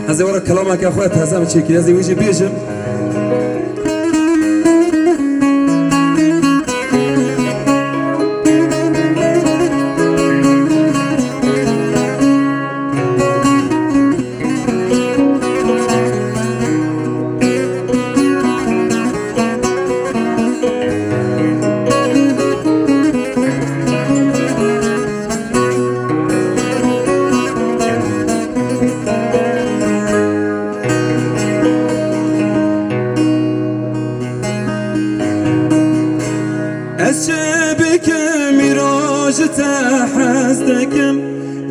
هذا ورا كلامك يا اخوات هذا مشيكي هذا ويجي بيجم حزدكم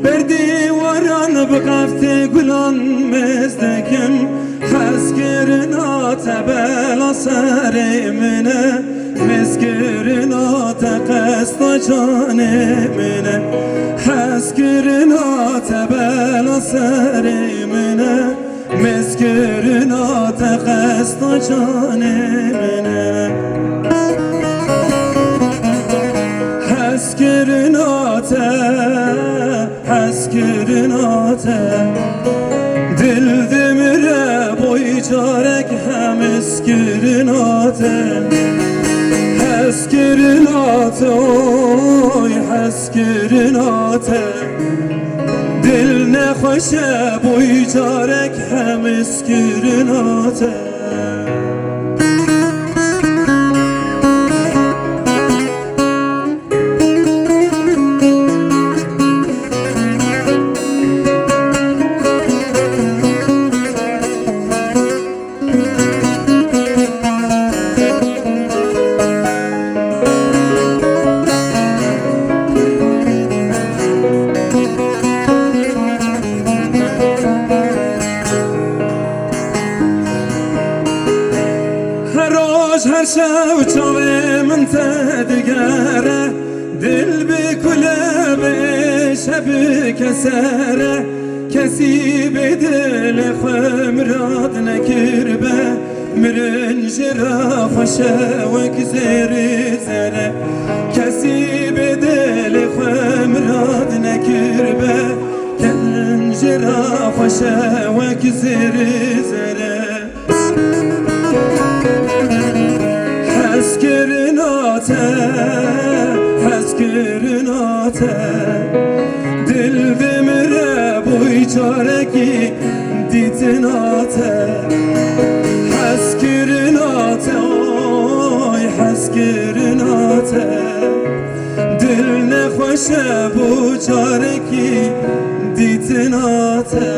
بردي وران بقفت قلان مزدكم حسكرنا تبلا سري منه مسكرنا تقصد جاني منه حسكرنا تبلا سري منه مسكرنا تقصد جاني منه حسكرناته دل دمره boy carek hem eskirnate Heskirnate oy heskirnate Dil ne hoşe boy carek hem eskirnate هر شو چاوه من تدگره دل بکله به شب کسره کسی به دل خمراد نکربه مرنج را خوشه و کزری زره کسی به دل خمراد نکربه مرنج را خوشه و کزری زره حسکرناته دل دمره boy çareki ditinate حسکرناته oy حسکرناته dil ne خوشه boy çareki ditinate